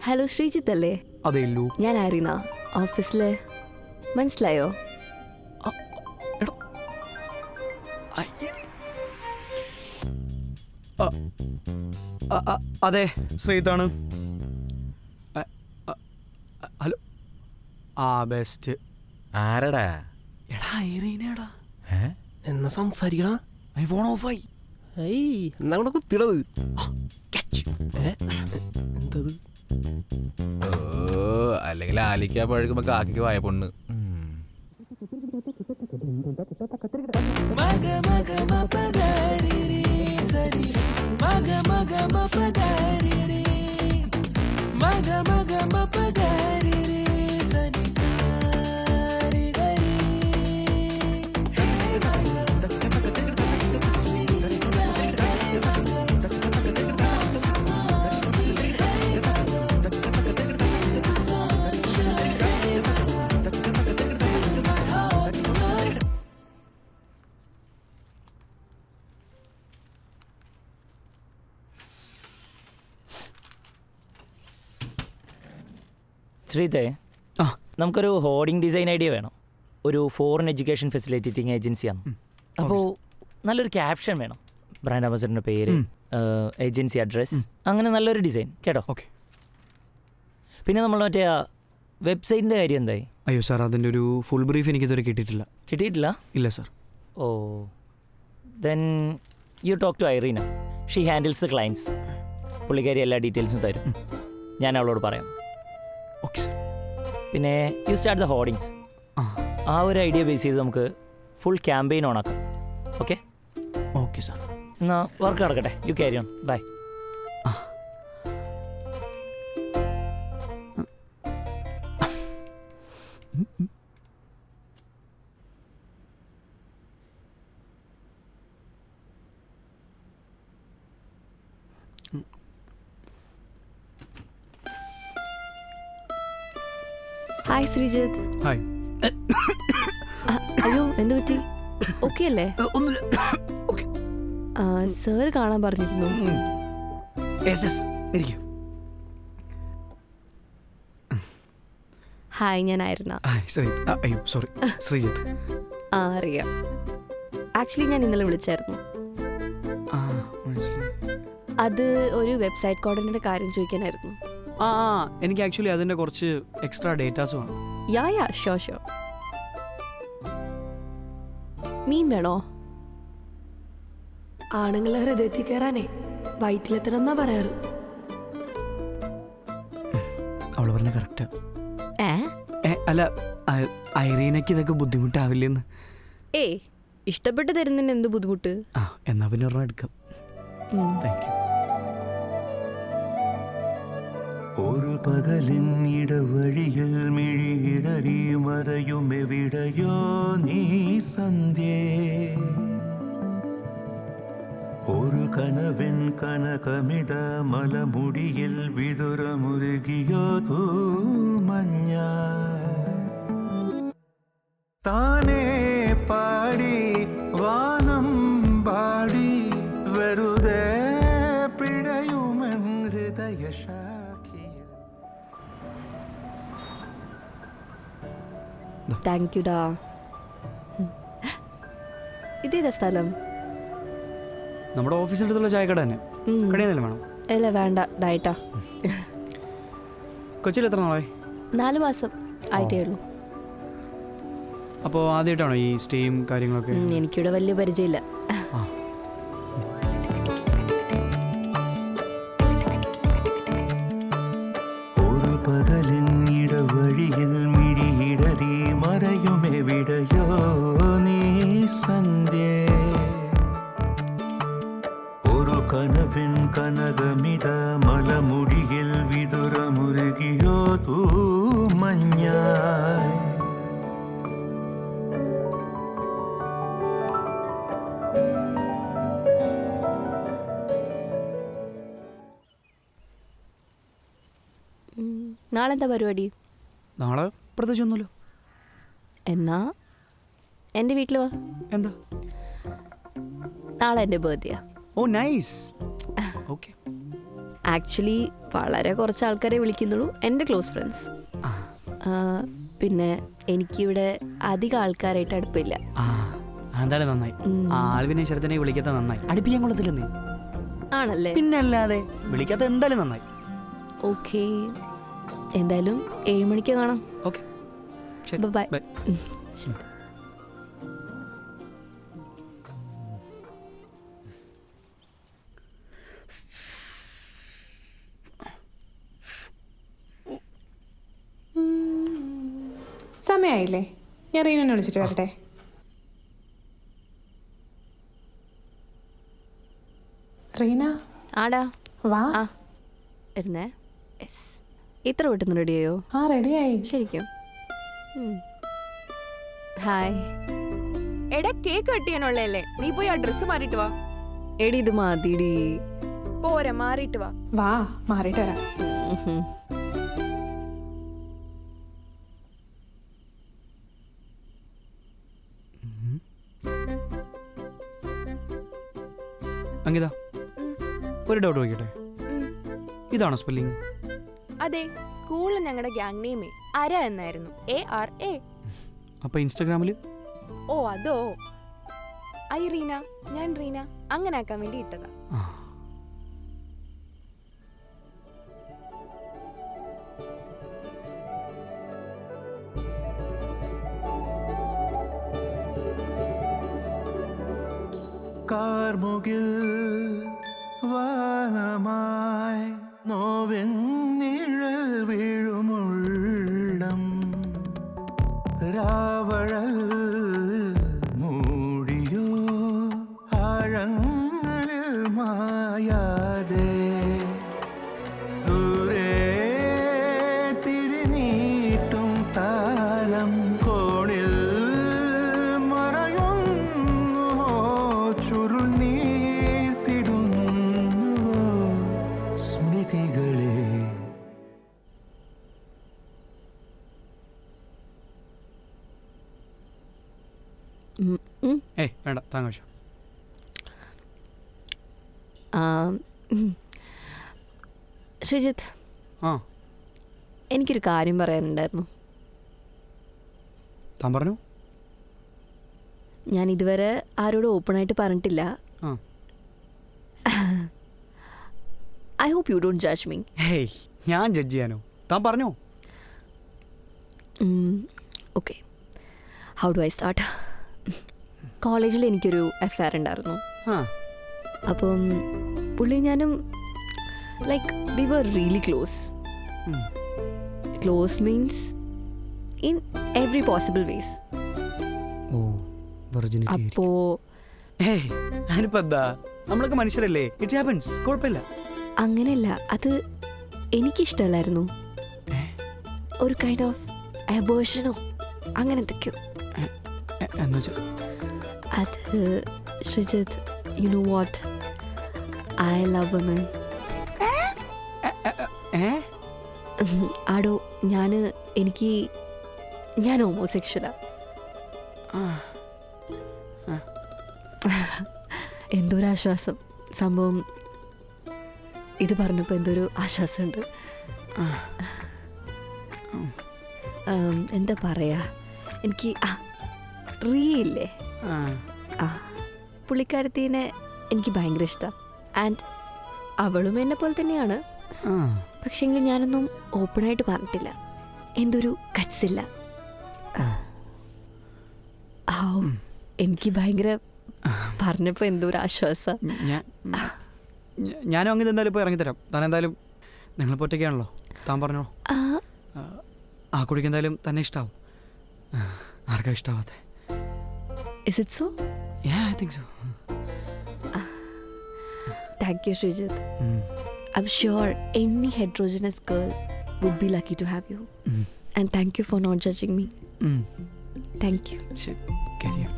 Hello Sreejith അല്ലേ? അതെയല്ലോ. ഞാൻ ആരീന, ഓഫീസില്. മനസ്സിലായോ? അതെ, ശ്രീജിത്താണ്. ഹലോ. ബെസ്റ്റ്. ആരടാ? എടാ ഐറീനടാ. എന്നാ സംസാരിക്കണ? ഫോൺ ഓഫായി. എന്നാ കൂടെ കുത്തിടത്. എന്തത്? അല്ലെങ്കിൽ ആലിക്കാ പഴകുമ്പോ കാക്കിക്ക് വായ പൊണ്ണ്. ശ്രീതേ, നമുക്കൊരു ഹോർഡിംഗ് ഡിസൈൻ ഐഡിയ വേണം. ഒരു ഫോറിൻ എഡ്യൂക്കേഷൻ ഫെസിലിറ്റേറ്റിംഗ് ഏജൻസിയാണ്. അപ്പോൾ നല്ലൊരു ക്യാപ്ഷൻ വേണം, ബ്രാൻഡ് അംബാസഡറിൻ്റെ പേര്, ഏജൻസി അഡ്രസ്, അങ്ങനെ നല്ലൊരു ഡിസൈൻ കേട്ടോ. ഓക്കെ. പിന്നെ നമ്മൾ മറ്റേ വെബ്സൈറ്റിൻ്റെ കാര്യം എന്തായി? അയ്യോ സാർ, അതിൻ്റെ ഒരു ഫുൾ ബ്രീഫ് എനിക്കിതുവരെ കിട്ടിയിട്ടില്ല. കിട്ടിയിട്ടില്ല? ഇല്ല sir. Oh, then you talk to Irina. She handles the clients. പുള്ളിക്കാരി എല്ലാ ഡീറ്റെയിൽസും തരും, ഞാൻ അവളോട് പറയാം. Okay sir. പിന്നെ യു സ്റ്റാർട്ട് ദ ഹോർഡിങ്സ്. ആ ഒരു ഐഡിയ ബേസ് ചെയ്ത് നമുക്ക് ഫുൾ ക്യാമ്പയിൻ ഓണാക്കാം. ഓക്കെ? Okay sir. എന്നാൽ വർക്ക് നടക്കട്ടെ. You carry on. Bye. Hi Sreejith. Hi. അയ്യോ, എന്തു പറ്റി? ഓക്കെ അല്ലേ? സാർ കാണാൻ പറഞ്ഞിരുന്നു. ഹായ്, ഞാൻ ആയിരുന്ന. അയ്യോ സോറി, ശ്രീജിത്ത്. അറിയാം. ആക്ച്വലി ഞാൻ ഇന്നലെ വിളിച്ചായിരുന്നു. അത് ഒരു വെബ്സൈറ്റ് കോർഡിനേറ്റർ കാര്യം ചോദിക്കാനായിരുന്നു. എനിക്ക് ആക്ച്വലി അതിൻ്റെ കുറച്ച് എക്സ്ട്രാ ഡേറ്റാസ് വേണം. യാ ഷോ. മീൻ വേണോ? ആണുങ്ങളെ ഹൃദയത്തിൽ കയറാനേ വയറ്റിലെത്തണമെന്നാ പറയാറ്. അവള് പറഞ്ഞ കറക്റ്റാ. അല്ല, ഐറീനയ്ക്ക് ഇതൊക്കെ ബുദ്ധിമുട്ടാവില്ലെന്ന്. ഇഷ്ടപ്പെട്ട് തരുന്നതിന് എന്ത് ബുദ്ധിമുട്ട്? എന്നാ പിന്നെ ഒരെണ്ണം എടുക്കാം. Thank you. ഒരു പകലിൻ ഇടവഴിയിൽ മിഴിയിടറി മറയുമെവിടെയോ നീ സന്ധ്യേ. ഒരു കനവിൻ കനകമിത മലമുടിയിൽ വിതുരമുരുകിയോ തൂമഞ്ഞ. താനേ പാടി വാനം പാടി വെറുതെ പിടയുമെൻ ഹൃദയശ. താങ്ക് യു ഡാ. ഇതേതാ സ്ഥലം? നമ്മുടെ ഓഫീസിൻ്റെ അടുത്തുള്ള ചായക്കട തന്നെ. കടയെന്നല്ലേ വേണം? അല്ല വേണ്ട, ഡയറ്റാ. കൊച്ചിയിൽ എത്ര നാളായി? 4 മാസം ആയിട്ടേ ഉള്ളൂ. അപ്പോൾ ആദ്യമായിട്ടാണോ ഈ സ്റ്റേയും കാര്യങ്ങളൊക്കെ? എനിക്കിവിടെ വലിയ പരിചയമില്ല. ഒരു പകലിൻ ഇടവഴിയിൽ മിഴിയിടറി മറയുമെവിടെയോ നീ സന്ധ്യേ. ഒരു കനവിൻ കനകമിത മലമുടിയിൽ വിതുരമുരുകിയോ തൂമഞ്ഞായി. നാളെ എന്താ പരിപാടി? നാളെ പ്രത്യേകിച്ചൊന്നുമില്ല. എന്നാ എൻ്റെ വീട്ടിൽ വാ. എന്താ? നാളെ എൻ്റെ ബർത്ത്ഡേയാ. ഓ നൈസ്. ഓക്കെ. ആക്ച്വലി വളരെ കുറച്ച് ആൾക്കാരെ വിളിക്കുന്നുള്ളൂ, എൻ്റെ ക്ലോസ് ഫ്രണ്ട്സ്. പിന്നെ എനിക്കിവിടെ അധികം ആൾക്കാരായിട്ട് അടുപ്പില്ല. എന്തായാലും നന്നായി. ആൽവിനെ ശരത്തിനെ വിളിക്കാത്ത നന്നായി. അടുപ്പിക്കാൻ കൊള്ളത്തില്ലെന്നേ. ആണല്ലേ? പിന്നെ അല്ലാതെ വിളിക്കാത്ത എന്തായാലും നന്നായി. ഓക്കെ, എന്തായാലും 7 മണിക്ക് കാണാം. ഓക്കെ, ശരി, ബൈ. ബൈ. സമയായില്ലേ? ഞാൻ റീനുവിനെ വിളിച്ചിട്ട് വരട്ടെ. റീന ആടാ വാ. ആ ഇരുന്നേ. യെസ്, ഇത്ര പെട്ടെന്ന് റെഡിയായോ? ആ റെഡിയായി. ശരിക്കും? ഹായ്. എടാ, കേക്ക് കട്ട് ചെയ്യാനുള്ളതല്ലേ? നീ പോയി ആ ഡ്രസ്സ് മാറിയിട്ട് വാ. എടി ഇത് മതിടി. പോരെ, മാറിയിട്ട് വാ. വാ, മാറിയിട്ട് വരാം. അങ്കിത, ഒരു ഡൗട്ട് ചോദിക്കട്ടെ? ഇതാണോ സ്പെല്ലിംഗ്? അതെ, സ്കൂളിൽ ഞങ്ങളുടെ ഗ്യാങ് നെയിമേ അര എന്നായിരുന്നു. ARA. അപ്പൊ ഇൻസ്റ്റാഗ്രാമിൽ? ഓ അതോ, ഐ റീന, ഞാൻ റീന, അങ്ങനെ ആക്കാൻ വേണ്ടി ഇട്ടതാ. കാർമുകിൽ വാനമായി നോവിൻ നിഴൽ വീഴുമുള്ളം രാവഴൽ മൂടിയോ ആഴങ്ങളിൽ മായാതെ ദൂരെ തിരിനീട്ടും താലം കോണിൽ മറയുന്നുവോ ചുരുൾ നീർത്തിടുന്നുവോ സ്മൃതികളെ. ഏയ് വേണ്ട, താങ്കൾ. ശ്രീജിത്ത്, ആ, എനിക്കൊരു കാര്യം പറയാനുണ്ടായിരുന്നു. താൻ പറഞ്ഞു. ഞാൻ ഇതുവരെ ആരോടും ഓപ്പണായിട്ട് പറഞ്ഞിട്ടില്ല. ആ. I hope you don't judge me. ഹേയ്, ഞാൻ ജഡ്ജ് ചെയ്യാനോ? താൻ പറഞ്ഞോ. Okay, how do I start? കോളേജിൽ എനിക്കൊരു അഫെയർ ഉണ്ടായിരുന്നു. ആ, അപ്പം പുള്ളി ഞാനും like we were really close. Close means in every possible ways. ഓ, വെർജിനിറ്റി. അപ്പോ ഏയ്, അതിനിപ്പോ എന്താ, നമ്മളൊക്കെ മനുഷ്യരല്ലേ, ഇറ്റ് ഹാപ്പൻസ്, കുഴപ്പമില്ല. അങ്ങനെയല്ല, അത് എനിക്കിഷ്ടമല്ലായിരുന്നു. ഒരു കൈൻഡ് ഓഫ് അവേർഷനോ അങ്ങനെ എന്തൊക്കെയോ. എന്നുവെച്ചാ അത് Sreejith, you know what, I love woman. ആടോ, ഞാൻ ഹോമോസെക്ഷലാ. എന്തൊരു ആശ്വാസം. സംഭവം ഇത് പറഞ്ഞപ്പോൾ എന്തൊരു ആശ്വാസമുണ്ട്. എന്താ പറയാ, എനിക്ക് റീയില്ലേ, പുള്ളിക്കാരത്തിനെ എനിക്ക് ഭയങ്കര ഇഷ്ടമാണ്. ആൻഡ് അവളും എന്നെ പോലെ തന്നെയാണ്. പക്ഷേങ്കിൽ ഞാനൊന്നും ഓപ്പണായിട്ട് പറഞ്ഞിട്ടില്ല. എന്തൊരു കച്ചില്ല. എനിക്ക് ഭയങ്കര പറഞ്ഞപ്പോൾ എന്തൊരു ആശ്വാസം. ഞാനും അങ്ങനെ എന്തായാലും ഇപ്പോൾ ഇറങ്ങിത്തരാം. താൻ എന്തായാലും നിങ്ങളിപ്പോൾ ഒറ്റയ്ക്കാണല്ലോ, താൻ പറഞ്ഞോ. ആ കുടിക്ക് എന്തായാലും തന്നെ ഇഷ്ടാവും. ആർക്കാ ഇഷ്ടാവാത്തെ? Is it so? Yeah, I think so. Thank you, Srijit. I'm sure any heterogeneous girl would be lucky to have you. And thank you for not judging me. Thank you. Shit, carry on.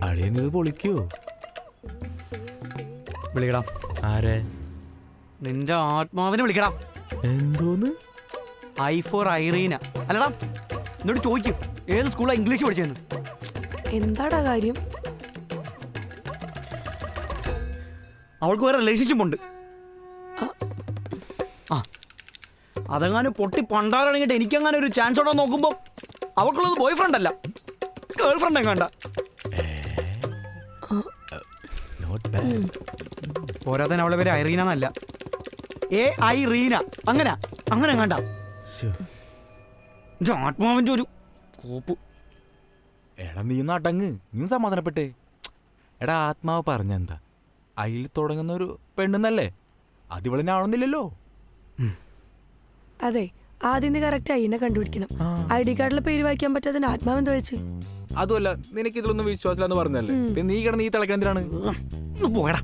അളിയനിത് പൊളിക്കോ? വിളിക്കടാ. ആരെ? നിന്റെ ആത്മാവിനെ വിളിക്കടാ. എന്തോന്ന്? I for Irena. അല്ലടാ എന്നോട് ചോദിക്കും ഏത് സ്കൂളാണ് ഇംഗ്ലീഷ് പഠിച്ചതെന്ന്. എന്താടാ കാര്യം? അവൾക്ക് വേറെ റിലേഷൻഷിപ്പ് ഉണ്ട്. ആ അതെങ്ങാനും പൊട്ടി പണ്ടാറടങ്ങിയിട്ട് എനിക്കങ്ങനെ ഒരു ചാൻസ് ഉണ്ടോ നോക്കുമ്പോൾ അവൾക്കുള്ളത് ബോയ് ഫ്രണ്ട് അല്ല, ഗേൾ ഫ്രണ്ട് എങ്ങാണ്ട. പോരാത്തന്നെ അവളെ പേര് ഐറീന എന്നല്ല, ഐറീന. അങ്ങനെ അങ്ങനെ എങ്ങാണ്ട. ആത്മാവിൻ്റെ ഒരു കോപ്പ്. എടാ നീ ഒന്ന് അടങ്ങ്, നീ സമാധാനപ്പെട്ടേ. എടാ ആത്മാവ് പറഞ്ഞെന്താ, അതിൽ തുടങ്ങുന്ന ഒരു പെണ്ണെന്നല്ലേ, അതിവളിനാവണമെന്നില്ലല്ലോ. അതെ, ആദ്യം നീ കറക്റ്റ് അയ്യനെ കണ്ടുപിടിക്കണം. ID കാർഡിലെ പേര് വായിക്കാൻ പറ്റാതെ ആത്മാവെന്ത് കഴിച്ച്? അതുമല്ല നിനക്ക് ഇതിലൊന്നും വിശ്വാസമില്ലെന്ന് പറഞ്ഞല്ലേ, പിന്നെ നീ കിടന്ന് ഈ തിളക്കെന്തിനാണ്? പോയടാ.